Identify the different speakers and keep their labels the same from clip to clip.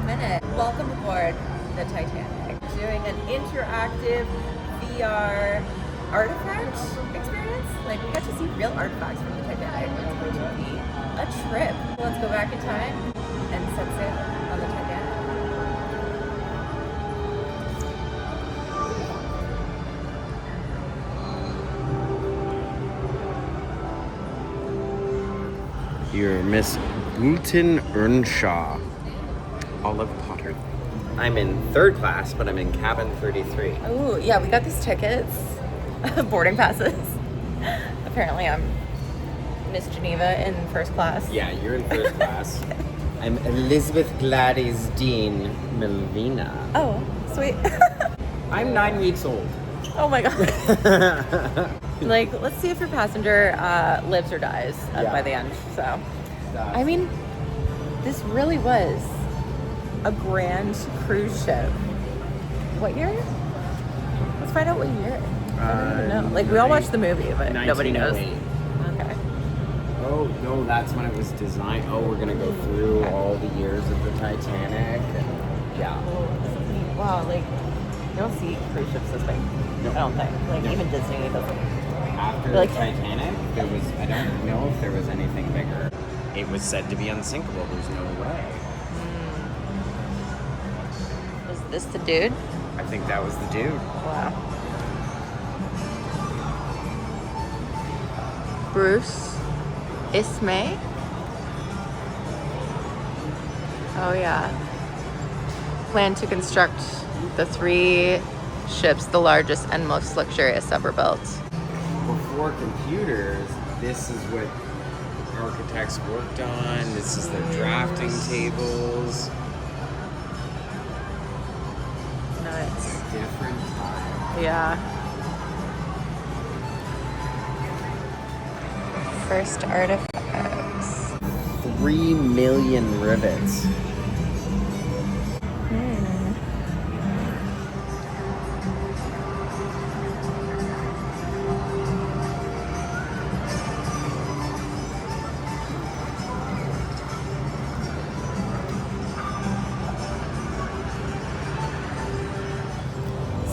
Speaker 1: minute. Welcome aboard the Titanic. Doing an interactive VR artifact experience. Like, we got to see real artifacts from the Titanic. It's going to be a trip. Let's go back in time and set sail on the Titanic.
Speaker 2: You're Miss Gulten Earnshaw. Olive Potter. I'm in third class, but I'm in cabin 33.
Speaker 1: Oh, yeah, we got these tickets, boarding passes. Apparently, I'm Miss Geneva in first class.
Speaker 2: Yeah, you're in first class. I'm Elizabeth Gladys Dean Melvina.
Speaker 1: Oh, sweet.
Speaker 2: I'm 9 weeks old.
Speaker 1: Oh my god. Like, let's see if your passenger lives or dies by the end. So, I mean, this really was a grand cruise ship. What year? Let's find out what year. I don't even know. Like, we all watched the movie, but nobody knows. Okay.
Speaker 2: Oh, no, that's when it was designed. Oh, we're going to go through all the years of the Titanic. Yeah.
Speaker 1: Oh, this is neat. Wow, like, you don't see cruise ships this big.
Speaker 2: No.
Speaker 1: I don't think. Like, even Disney doesn't.
Speaker 2: After
Speaker 1: Like,
Speaker 2: the Titanic, there was, I don't know if there was anything bigger. It was said to be unsinkable. There's no way.
Speaker 1: Was this the dude?
Speaker 2: I think that was the dude.
Speaker 1: Wow. Bruce Ismay. Oh yeah. Plan to construct the 3 ships, the largest and most luxurious ever built.
Speaker 2: Before computers, this is what architects worked on. This is their drafting tables.
Speaker 1: Nice.
Speaker 2: Different time.
Speaker 1: Yeah. First artifacts.
Speaker 2: 3 million rivets.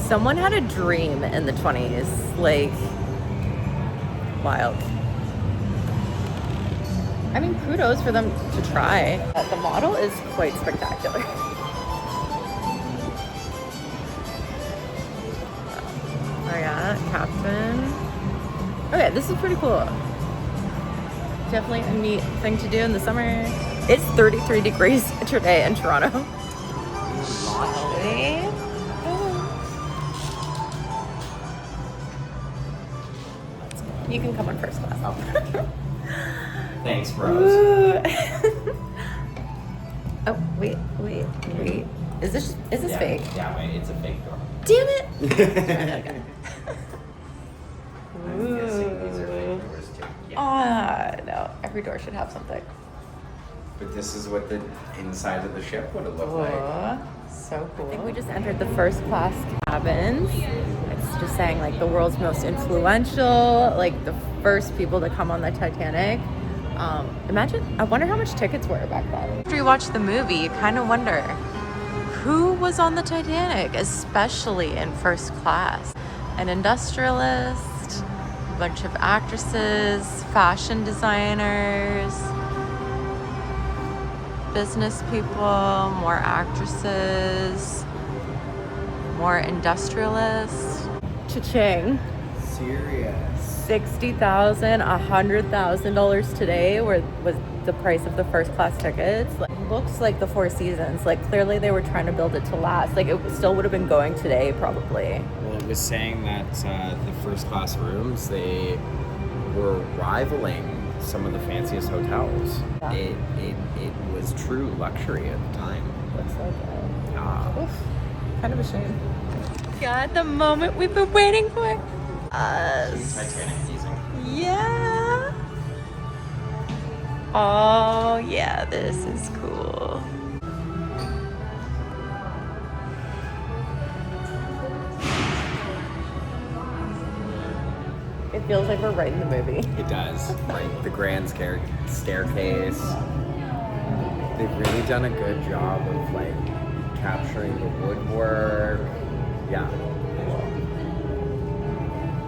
Speaker 1: Someone had a dream in the 20s, like, wild. I mean, kudos for them to try. The model is quite spectacular. Oh yeah, captain. Okay, this is pretty cool. Definitely a neat thing to do in the summer. It's 33 degrees today in Toronto. Shall we? You can come on first class.
Speaker 2: Okay. Thanks, bros.
Speaker 1: Oh, wait. Is this fake?
Speaker 2: Yeah, wait, it's a fake door.
Speaker 1: Damn it!
Speaker 2: Okay. I'm guessing these are fake doors too. Yeah.
Speaker 1: No. Every door should have something.
Speaker 2: But this is what the inside of the ship would have looked like.
Speaker 1: So cool. I think we just entered the first class cabins. It's just saying, like, the world's most influential, like, the first people to come on the Titanic. I wonder how much tickets were back then. After you watch the movie, you kind of wonder who was on the Titanic, especially in first class. An industrialist, a bunch of actresses, fashion designers, business people, more actresses, more industrialists. Cha-ching.
Speaker 2: Serious.
Speaker 1: $60,000, $100,000 today was the price of the first class tickets. Like, looks like the Four Seasons. Like, clearly they were trying to build it to last. Like, it still would have been going today probably.
Speaker 2: Well, it was saying that the first class rooms, they were rivaling some of the fanciest hotels.
Speaker 1: Yeah.
Speaker 2: It was true luxury at the time.
Speaker 1: Looks like it.
Speaker 2: Yeah.
Speaker 1: Oof. Kind of a shame. God, the moment we've been waiting for. Us.
Speaker 2: Titanic teasing.
Speaker 1: Yeah. Oh, yeah, this is cool. It feels like we're right in the movie.
Speaker 2: It does. Right. The grand staircase. they've really done a good job of like capturing the woodwork. Yeah.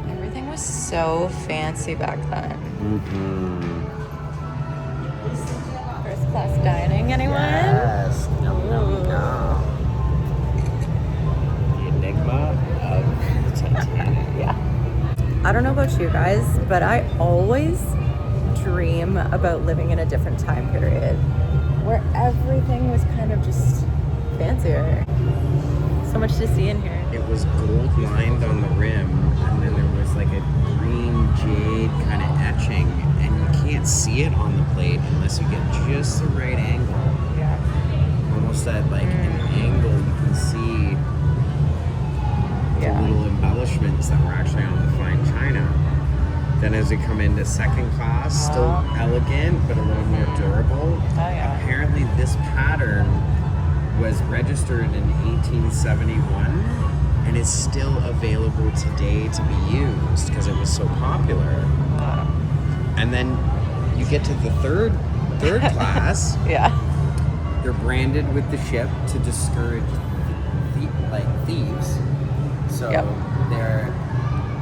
Speaker 1: Everything was so fancy back then. First class dining, anyone?
Speaker 2: Yes. No. The enigma of the Titanic.
Speaker 1: Yeah. I don't know about you guys, but I always dream about living in a different time period where everything was kind of just fancier. So much to see in here.
Speaker 2: It was gold lined on the rim, and then there was like a green jade kind of etching, and you can't see it on the plate unless you get just the right angle.
Speaker 1: Yeah.
Speaker 2: Almost at like an angle, you can see the little embellishments that were actually on the fine china. Then as we come into second class, still elegant, but a little more durable. Apparently this pattern was registered in 1871 and is still available today to be used because it was so popular. And then you get to the third class. They're branded with the ship to discourage thieves. So they're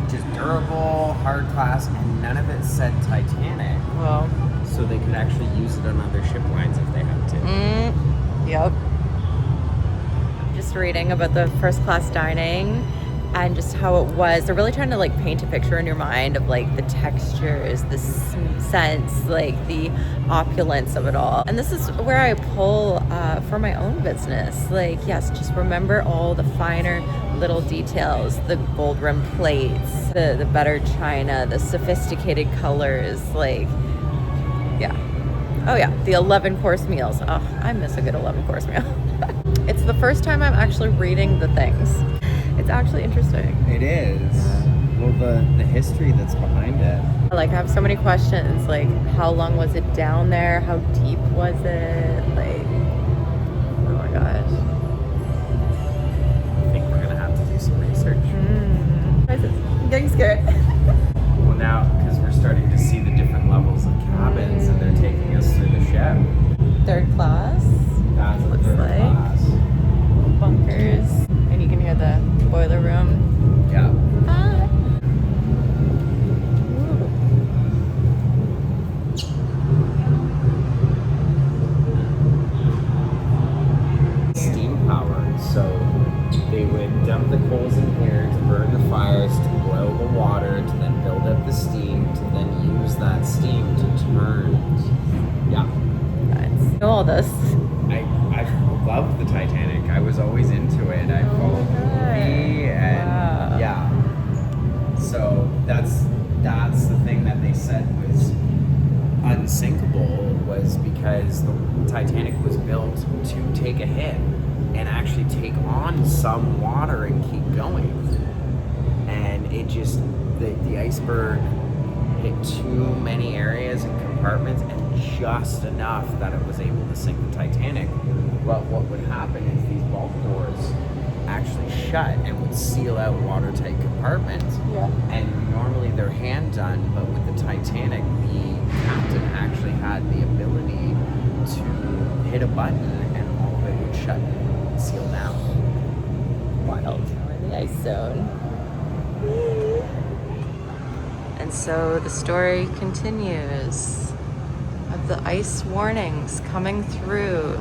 Speaker 2: just durable, hard class, and none of it said Titanic.
Speaker 1: Well,
Speaker 2: so they could actually use it on other ship lines if they had to.
Speaker 1: Yep. Just reading about the first class dining and just how it was. They're really trying to like paint a picture in your mind of like the textures, the scents, like the opulence of it all. And this is where I pull for my own business. Like, yes, just remember all the finer little details, the gold rim plates, the better china, the sophisticated colors, like, the 11-course meals. Oh, I miss a good 11-course meal. It's the first time I'm actually reading the things. It's actually interesting.
Speaker 2: It is. Well, the history that's behind it.
Speaker 1: Like, I have so many questions. Like, how long was it down there? How deep was it? Like, oh my gosh.
Speaker 2: I think we're gonna have to do some research.
Speaker 1: I'm getting scared.
Speaker 2: Well, now, because we're starting to see the different levels of cabins and they're taking us through the ship.
Speaker 1: Third class.
Speaker 2: That's what
Speaker 1: looks
Speaker 2: third
Speaker 1: like.
Speaker 2: class.
Speaker 1: Bunkers. And you can hear the boiler room.
Speaker 2: Yeah.
Speaker 1: Hi.
Speaker 2: Steam powered, so they would dump the coals in here to burn the fires, to boil the water, to then build up the steam, to then use that steam to turn. Yeah.
Speaker 1: Nice. Know all this.
Speaker 2: I loved the Titanic. I was always into it. I followed the movie, and so that's the thing that they said was unsinkable, was because the Titanic was built to take a hit and actually take on some water and keep going. And it just, the iceberg hit too many areas and compartments and just enough that it was able to sink the Titanic. But what would happen is these bulk doors actually shut and would seal out watertight compartments. And normally they're hand done, but with the Titanic, the captain actually had the ability to hit a button and all of it would shut and seal down.
Speaker 1: Wild. We're in the ice zone. And so the story continues of the ice warnings coming through.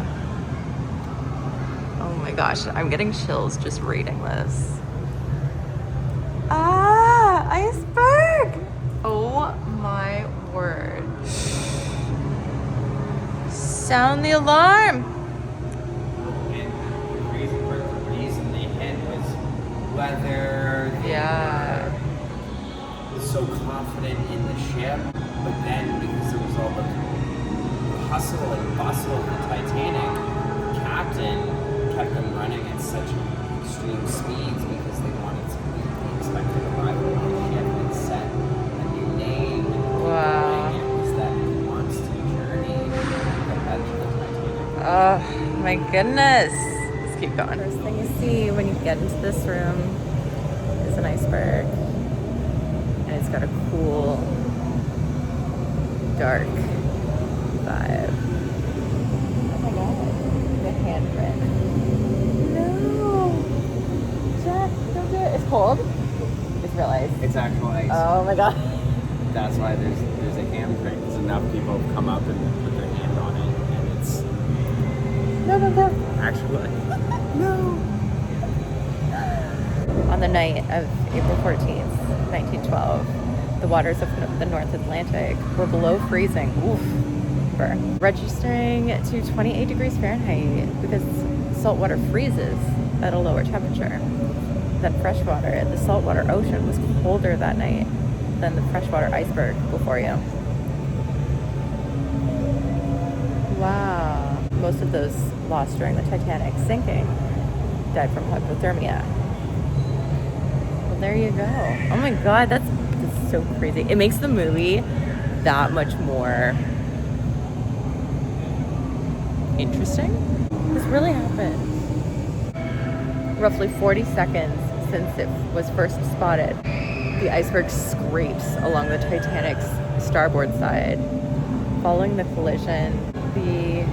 Speaker 1: Oh my gosh, I'm getting chills just reading this. Ah, iceberg! Oh my word. Sound the alarm!
Speaker 2: And the reason they hit was whether they were so confident in the ship, but then because there was all the hustle and bustle of the Titanic, the captain kept them running at such extreme speeds because they wanted to meet the expected arrival of the ship and set a new name.
Speaker 1: Wow.
Speaker 2: And it was that constant journey that led to the Titanic.
Speaker 1: Oh my goodness. Let's keep going. First thing you see when you get into this room is an iceberg. And it's got a cool, dark vibe. Oh my
Speaker 2: It's actual ice.
Speaker 1: Oh my god.
Speaker 2: That's why there's a handprint. Because enough people have come up and put their hand on it, and it's
Speaker 1: No.
Speaker 2: actual ice. No.
Speaker 1: On the night of April 14th, 1912, the waters of the North Atlantic were below freezing. Oof. Registering to 28 degrees Fahrenheit because salt water freezes at a lower temperature than freshwater. The saltwater ocean was colder that night than the freshwater iceberg before you. Wow. Most of those lost during the Titanic sinking died from hypothermia. Well, there you go. Oh my god, that's so crazy. It makes the movie that much more interesting. This really happened. Roughly 40 seconds since it was first spotted, the iceberg scrapes along the Titanic's starboard side. Following the collision, the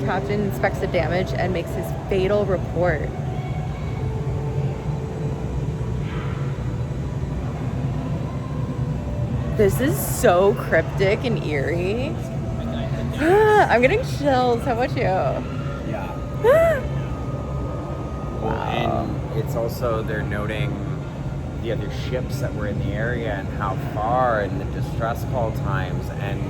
Speaker 1: captain inspects the damage and makes his fatal report. This is so cryptic and eerie. I'm getting chills. How about you?
Speaker 2: Yeah.
Speaker 1: Wow.
Speaker 2: And it's also, they're noting the other ships that were in the area and how far and the distress call times, and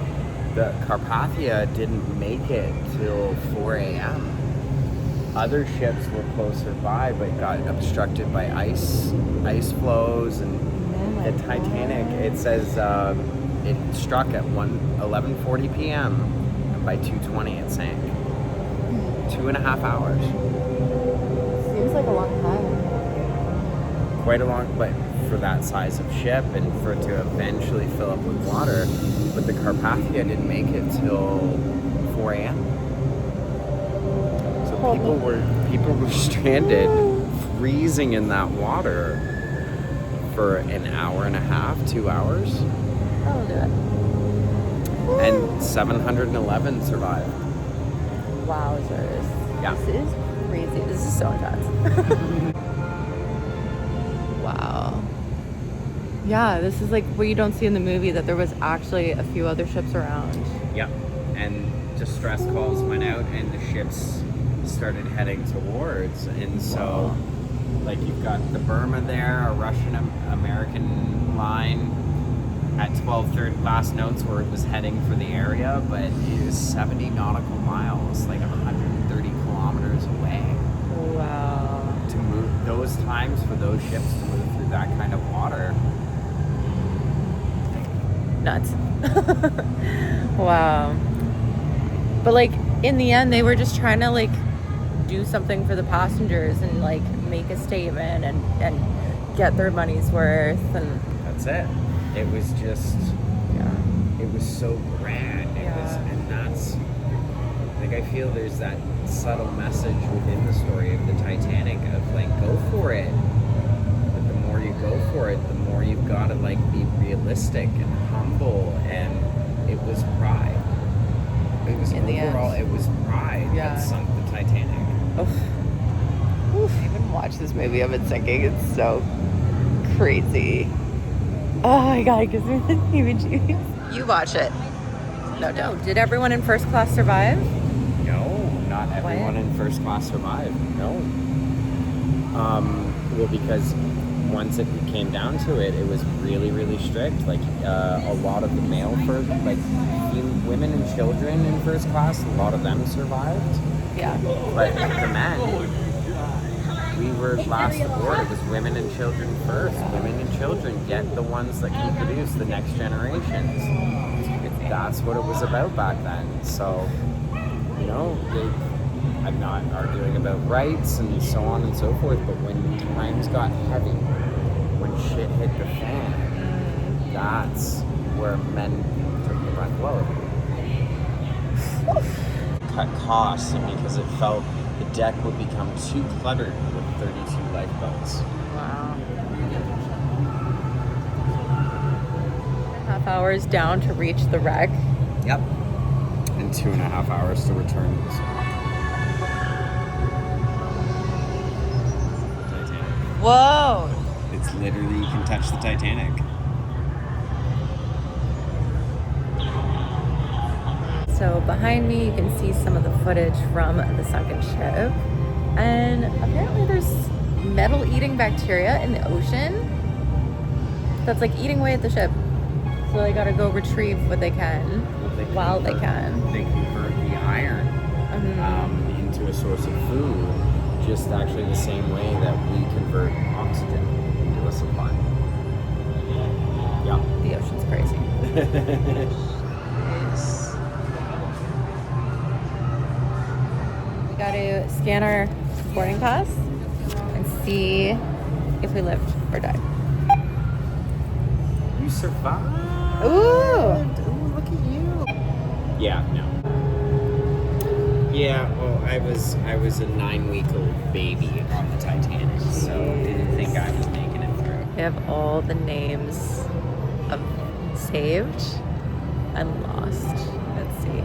Speaker 2: the Carpathia didn't make it till 4 a.m. Other ships were closer by but got obstructed by ice flows, and the Titanic, it says it struck at 11:40 p.m. and by 2:20 it sank. 2.5 hours.
Speaker 1: Seems like a long time.
Speaker 2: Quite a long, but for that size of ship and for it to eventually fill up with water. But the Carpathia didn't make it till 4 a.m. So people were stranded, freezing in that water for an hour and a half, 2 hours.
Speaker 1: I'll do it.
Speaker 2: And 711 survived.
Speaker 1: Wowzers.
Speaker 2: Yeah.
Speaker 1: This is crazy. This is so intense. Wow. Yeah, this is like what you don't see in the movie, that there was actually a few other ships around.
Speaker 2: Yep. And distress calls went out and the ships started heading towards. And so, like, you've got the Burma there, a Russian-American line. At 12:30, last notes where it was heading for the area, but it was 70 nautical miles, like 130 kilometers away.
Speaker 1: Wow.
Speaker 2: To move those times for those ships to move through that kind of water.
Speaker 1: Nuts. Wow. But like in the end, they were just trying to like do something for the passengers and like make a statement and get their money's worth, and
Speaker 2: That's it. It was just, it was so grand. It was, and that's, like, I feel there's that subtle message within the story of the Titanic of like, go for it. But the more you go for it, the more you've got to like be realistic and humble. And it was pride. It was
Speaker 1: In the
Speaker 2: overall,
Speaker 1: end.
Speaker 2: it was pride that sunk the Titanic.
Speaker 1: Oof. I even watched this movie of it sinking. It's so crazy. Oh my god, it gives me the heebie-jeebies. You watch it. No. Did everyone in first class survive?
Speaker 2: No, not everyone in first class survived. No. Well, because once it came down to it, it was really, really strict. Like a lot of the women and children in first class, a lot of them survived.
Speaker 1: Yeah.
Speaker 2: But the men, we were last aboard. It was women and children first. Women and children, get the ones that can produce the next generations. That's what it was about back then. So, you know, I'm not arguing about rights and so on and so forth, but when times got heavy, when shit hit the fan, that's where men took the front load. Cut costs, and because it felt the deck would become too cluttered with 32 lifeboats.
Speaker 1: Wow. 2.5 hours down to reach the wreck.
Speaker 2: Yep. And 2.5 hours to return.
Speaker 1: Whoa.
Speaker 2: It's literally you can touch the Titanic.
Speaker 1: So behind me, you can see some of the footage from the sunken ship. And apparently there's metal-eating bacteria in the ocean that's like eating away at the ship. So they gotta go retrieve what they can while they can.
Speaker 2: They convert the iron into a source of food, just actually the same way that we convert oxygen into a supply. Yeah.
Speaker 1: The ocean's crazy. We gotta scan our boarding pass and see if we lived or died.
Speaker 2: You survived.
Speaker 1: Ooh,
Speaker 2: look at you. Yeah, no. Yeah, well, I was a 9-week-old baby on the Titanic, so didn't think I was making it through.
Speaker 1: We have all the names of saved and lost. Let's see.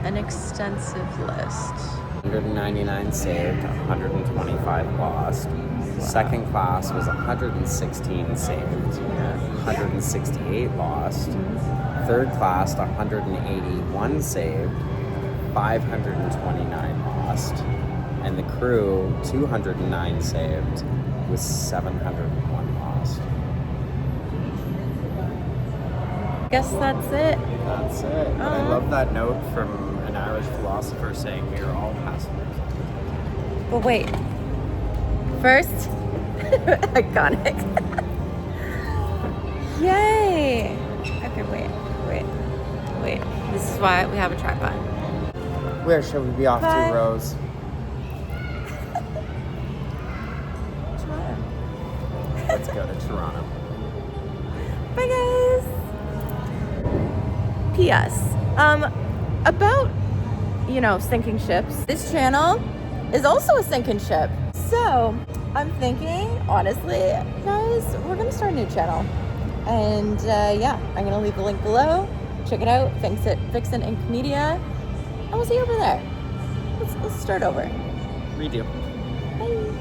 Speaker 1: An extensive list.
Speaker 2: 199 saved, 125 lost.
Speaker 1: Wow.
Speaker 2: Second class was 116 saved, 168 lost. Third class, 181 saved, 529 lost. And the crew, 209 saved, with 701 lost.
Speaker 1: Guess that's it.
Speaker 2: That's it. But I love that note from an Irish philosopher saying we are all passengers.
Speaker 1: But wait. First, iconic. Yay! Okay, wait. This is why we have a tripod.
Speaker 2: Where shall we be off
Speaker 1: Bye.
Speaker 2: to, Rose? Let's go to Toronto.
Speaker 1: Bye, guys. P.S. About, sinking ships. This channel is also a sinking ship. So, I'm thinking, honestly, guys, we're going to start a new channel. And, I'm going to leave the link below. Check it out. Vixen Inc. Media. And we'll see you over there. Let's start over.
Speaker 2: Redo.
Speaker 1: Bye.